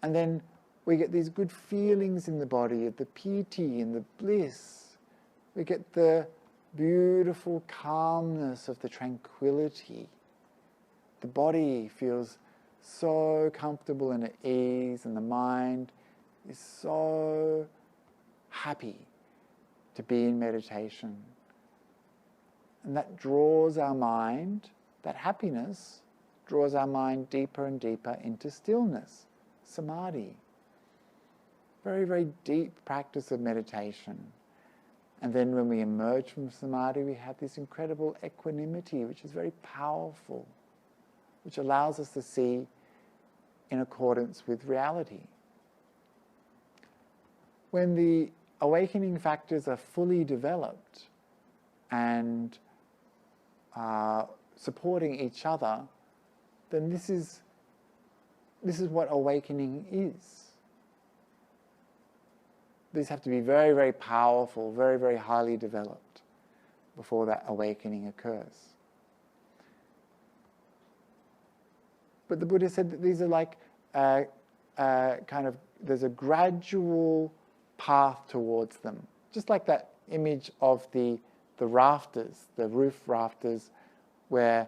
And then we get these good feelings in the body, the piti and the bliss. We get the beautiful calmness of the tranquility. The body feels so comfortable and at ease, and the mind is so happy to be in meditation. And that draws our mind, that happiness draws our mind deeper and deeper into stillness, samadhi. Very, very deep practice of meditation. And then when we emerge from samadhi, we have this incredible equanimity, which is very powerful, which allows us to see in accordance with reality. When the awakening factors are fully developed and supporting each other, then this is what awakening is. These have to be very, very powerful, very, very highly developed before that awakening occurs. But the Buddha said that these are like there's a gradual path towards them. Just like that image of the rafters, the roof rafters, where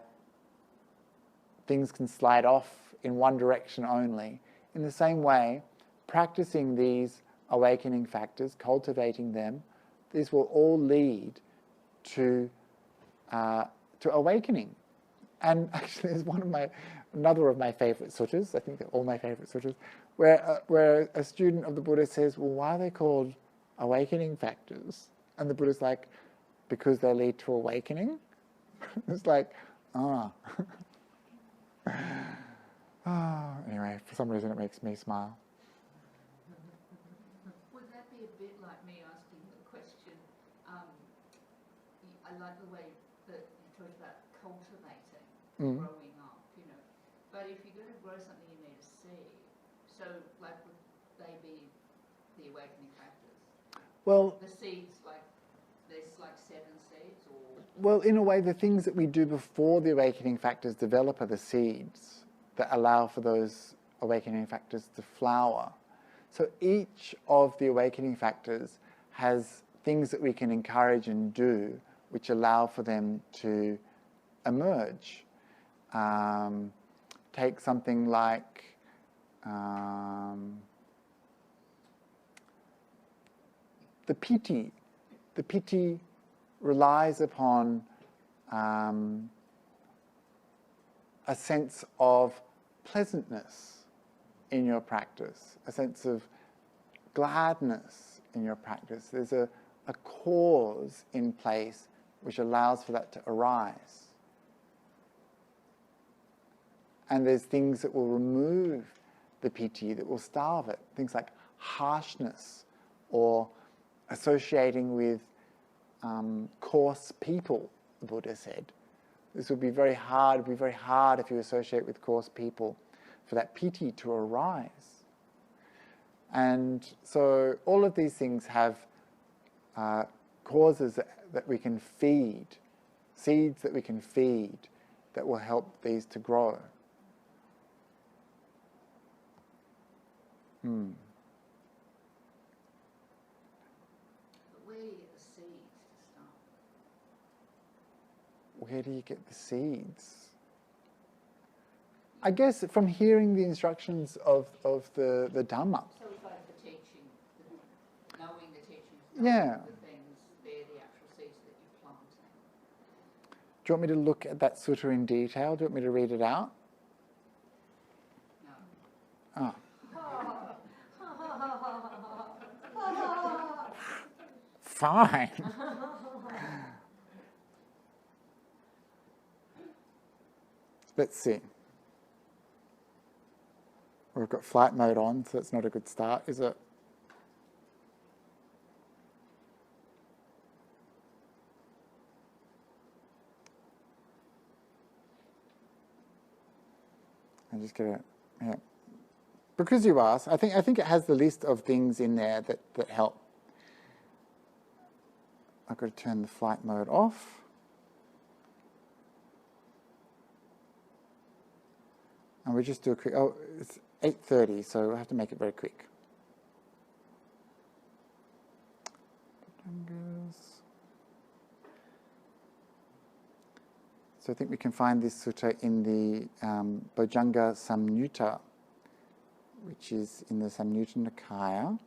things can slide off in one direction only. In the same way, practicing these awakening factors, cultivating them, these will all lead to awakening. And actually, there's another of my favorite suttas, I think they're all my favorite suttas, where a student of the Buddha says, well, why are they called awakening factors? And the Buddha's like, because they lead to awakening? It's like, anyway, for some reason it makes me smile. Would that be a bit like me asking the question, I like the way that you talked about cultivating growing up. But if you're going to grow something, you need a seed. So, like, would they be the awakening factors? Well, The seeds, like, there's like 7 seeds, or? well, in a way, the things that we do before the awakening factors develop are the seeds that allow for those awakening factors to flower. So each of the awakening factors has things that we can encourage and do which allow for them to emerge. Take something like the piti. The piti relies upon a sense of pleasantness in your practice, a sense of gladness in your practice. There's a cause in place which allows for that to arise. And there's things that will remove the piti, that will starve it. Things like harshness or associating with coarse people, the Buddha said. This would be very hard. It would be very hard if you associate with coarse people for that piti to arise. And so all of these things have causes that we can feed, seeds that we can feed that will help these to grow. But where do you get the seeds to start? Where do you get the seeds? I guess from hearing the instructions of the Dhamma. So it's like the teaching, knowing the teachings, Yeah. the things, they're the actual seeds that you plant. Do you want me to look at that sutta in detail? Do you want me to read it out? No. Ah. Fine. Let's see. We've got flight mode on, so it's not a good start, is it? I'm just gonna, yeah. Because you asked, I think it has the list of things in there that help. I've got to turn the flight mode off. And we'll just do a quick, it's 8:30, so we'll have to make it very quick. So I think we can find this sutta in the Bojjhangas Samyutta, which is in the Samyutta Nikaya.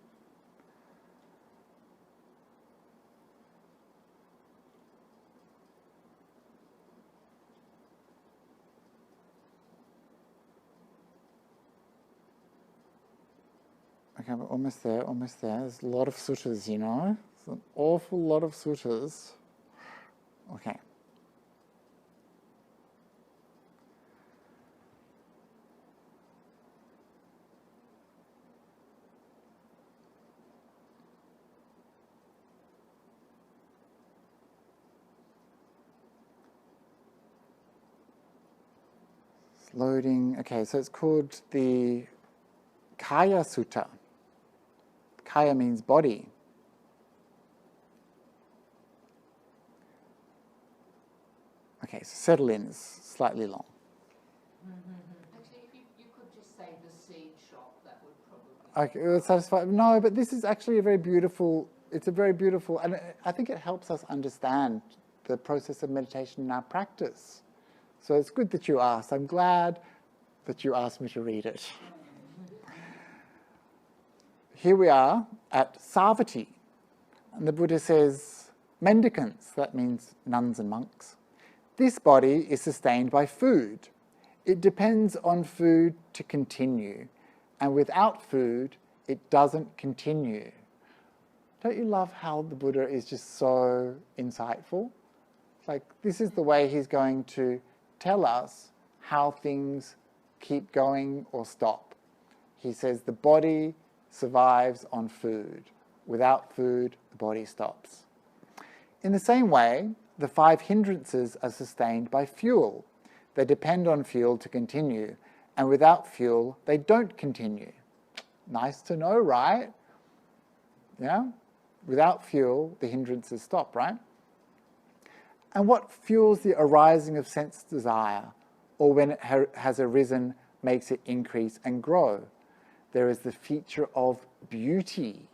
Okay, we're almost there. There's a lot of suttas, you know. It's an awful lot of suttas. Okay. It's loading. Okay, so it's called the Kaya Sutta. Kaya means body. Okay, so settle in is slightly long. Actually, if you could just say the seed shop, that would probably... Okay, it would satisfy. No, but this is actually a very beautiful, and I think it helps us understand the process of meditation in our practice. So it's good that you asked. I'm glad that you asked me to read it. Here we are at Savatthi, and the Buddha says, mendicants, that means nuns and monks, this body is sustained by food. It depends on food to continue, and without food, it doesn't continue. Don't you love how the Buddha is just so insightful? Like, this is the way he's going to tell us how things keep going or stop. He says the body survives on food. Without food, the body stops. In the same way, the 5 hindrances are sustained by fuel. They depend on fuel to continue, And without fuel, they don't continue. Nice to know, right? Yeah? Without fuel, the hindrances stop, right? And what fuels the arising of sense desire, or when it has arisen, makes it increase and grow? There is the feature of beauty.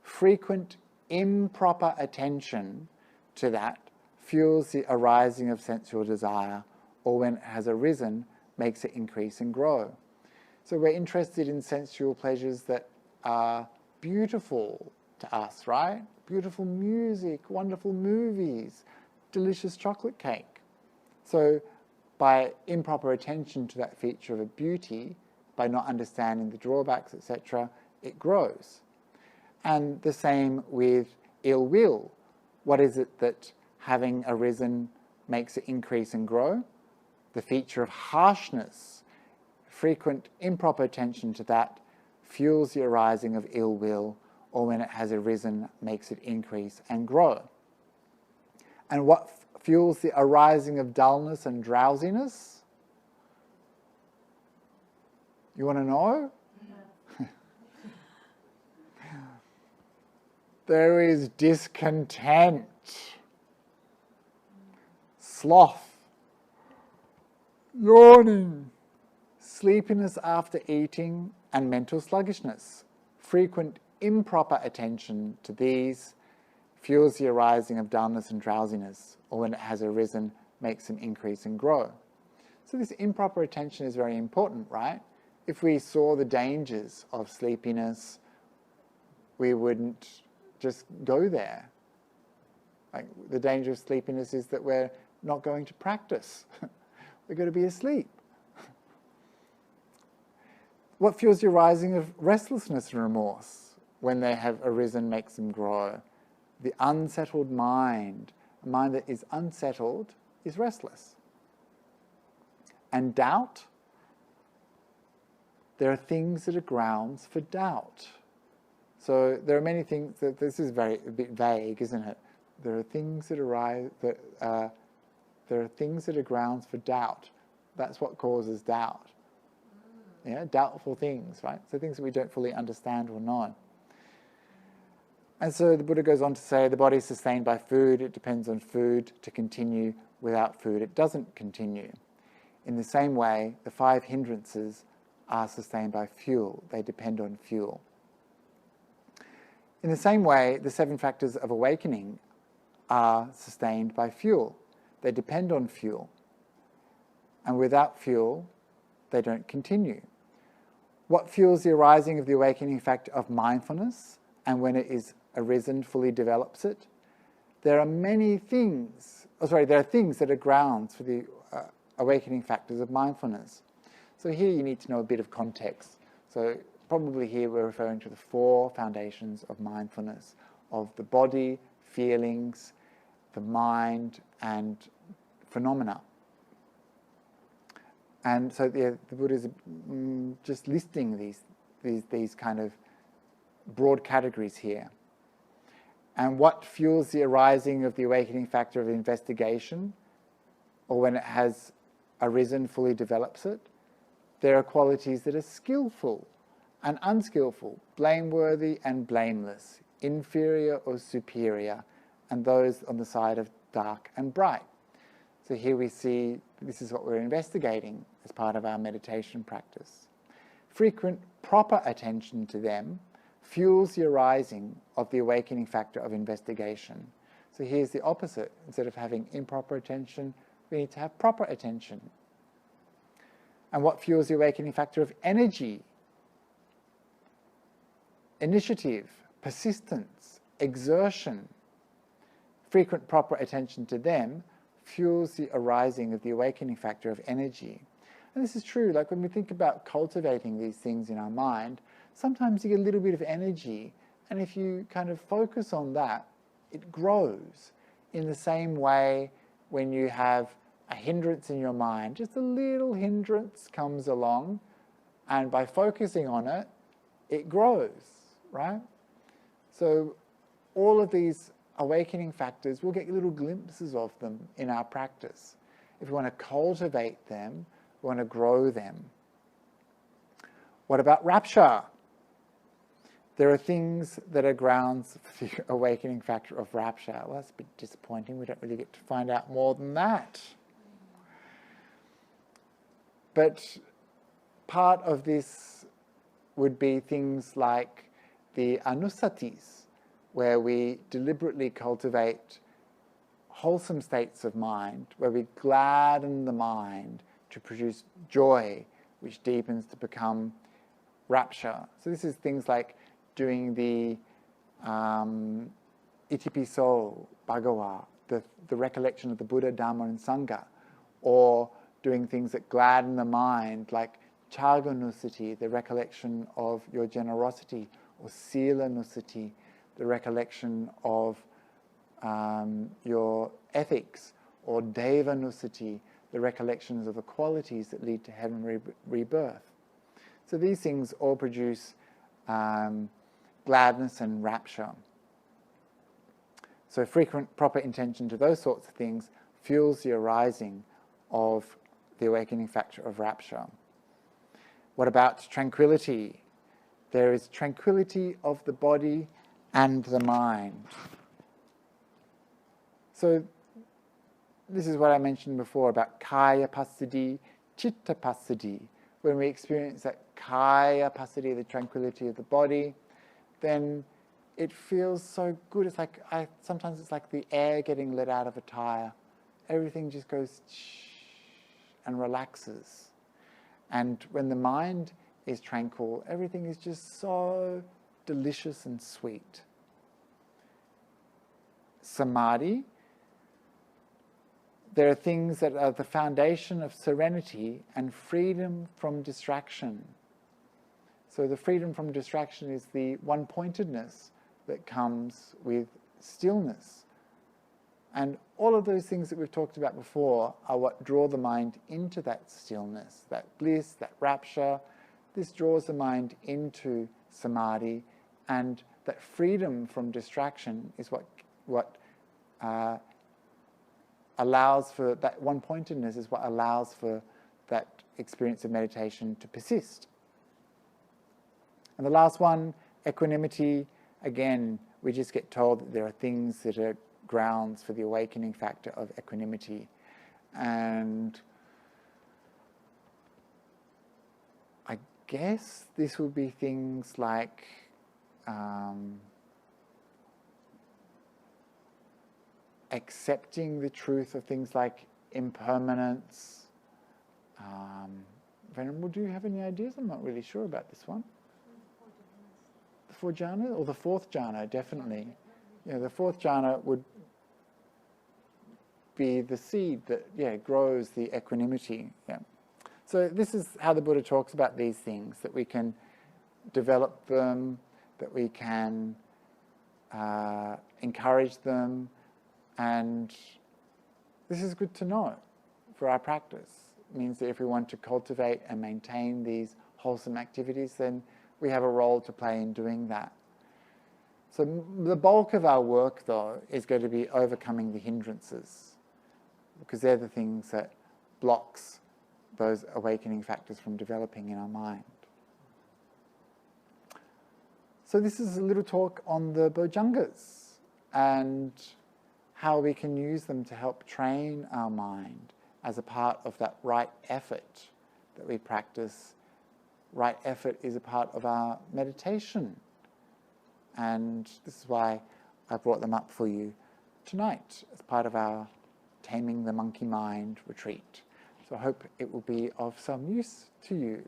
Frequent improper attention to that fuels the arising of sensual desire, or when it has arisen, makes it increase and grow. So we're interested in sensual pleasures that are beautiful to us, right? Beautiful music, wonderful movies, delicious chocolate cake. So by improper attention to that feature of a beauty, by not understanding the drawbacks, etc., it grows. And the same with ill will. What is it that having arisen makes it increase and grow? The feature of harshness. Frequent improper attention to that fuels the arising of ill will, or when it has arisen, makes it increase and grow. And what fuels the arising of dullness and drowsiness? You want to know? There is discontent, sloth, yawning, sleepiness after eating, and mental sluggishness. Frequent improper attention to these fuels the arising of dullness and drowsiness, or when it has arisen, makes them increase and grow. So this improper attention is very important, right? If we saw the dangers of sleepiness, we wouldn't just go there. Like, the danger of sleepiness is that we're not going to practice. We're going to be asleep. What fuels the arising of restlessness and remorse? When they have arisen, makes them grow. The unsettled mind, a mind that is unsettled, is restless. And doubt, there are things that are grounds for doubt. So there are many things that this is a bit vague, isn't it? There are things that arise that there are things that are grounds for doubt. That's what causes doubt. Yeah, doubtful things, right? So things that we don't fully understand or know. And so the Buddha goes on to say the body is sustained by food. It depends on food to continue. Without food, it doesn't continue. In the same way, the 5 hindrances are sustained by fuel. They depend on fuel. In the same way, the 7 factors of awakening are sustained by fuel. They depend on fuel. And without fuel, they don't continue. What fuels the arising of the awakening factor of mindfulness, and when it is arisen, fully develops it? There are many things, there are things that are grounds for the awakening factors of mindfulness. So here you need to know a bit of context. So probably here we're referring to the 4 foundations of mindfulness, of the body, feelings, the mind, and phenomena. And so the Buddha is just listing these kind of broad categories here. And what fuels the arising of the awakening factor of investigation, or when it has arisen, fully develops it? There are qualities that are skillful and unskillful, blameworthy and blameless, inferior or superior, and those on the side of dark and bright. So here we see this is what we're investigating as part of our meditation practice. Frequent proper attention to them fuels the arising of the awakening factor of investigation. So here's the opposite. Instead of having improper attention, we need to have proper attention. And what fuels the awakening factor of energy? Initiative, persistence, exertion. Frequent proper attention to them fuels the arising of the awakening factor of energy. And this is true, like when we think about cultivating these things in our mind, sometimes you get a little bit of energy, and if you kind of focus on that, it grows. In the same way, when you have a hindrance in your mind, just a little hindrance comes along, and by focusing on it, it grows, right? So all of these awakening factors, we'll get little glimpses of them in our practice. If we want to cultivate them, we want to grow them. What about rapture? There are things that are grounds for the awakening factor of rapture. Well, that's a bit disappointing. We don't really get to find out more than that. But part of this would be things like the anusatis, where we deliberately cultivate wholesome states of mind, where we gladden the mind to produce joy, which deepens to become rapture. So this is things like doing the Itipiso Bhagawa, the recollection of the Buddha, Dhamma and Sangha, or doing things that gladden the mind, like Chaganusati, the recollection of your generosity, or Sila Nusati, the recollection of your ethics, or Deva Nusati, the recollections of the qualities that lead to heaven rebirth. So these things all produce gladness and rapture. So frequent proper intention to those sorts of things fuels the arising of the awakening factor of rapture. What about tranquility? There is tranquility of the body and the mind. So this is what I mentioned before about kaya passaddhi, chitta passaddhi. When we experience that kaya passaddhi, the tranquility of the body, then it feels so good. It's like sometimes it's like the air getting let out of a tire. Everything just goes and relaxes. And when the mind is tranquil, everything is just so delicious and sweet. Samadhi, there are things that are the foundation of serenity and freedom from distraction. So the freedom from distraction is the one-pointedness that comes with stillness. And all of those things that we've talked about before are what draw the mind into that stillness, that bliss, that rapture. This draws the mind into samadhi, and that freedom from distraction is what allows for that one-pointedness, is what allows for that experience of meditation to persist. And the last one, equanimity. Again, we just get told that there are things that are grounds for the awakening factor of equanimity. And I guess this would be things like accepting the truth of things like impermanence. Venerable, do you have any ideas? I'm not really sure about this one. The 4 jhanas, or the 4th jhana, definitely. Yeah, the 4th jhana would be the seed that grows the equanimity. Yeah. So this is how the Buddha talks about these things, that we can develop them, that we can encourage them, and this is good to know for our practice. It means that if we want to cultivate and maintain these wholesome activities, then we have a role to play in doing that. So the bulk of our work, though, is going to be overcoming the hindrances, because they're the things that blocks those awakening factors from developing in our mind. So this is a little talk on the Bojjhangas and how we can use them to help train our mind as a part of that right effort that we practice. Right effort is a part of our meditation. And this is why I brought them up for you tonight as part of our Taming the Monkey Mind retreat. So I hope it will be of some use to you.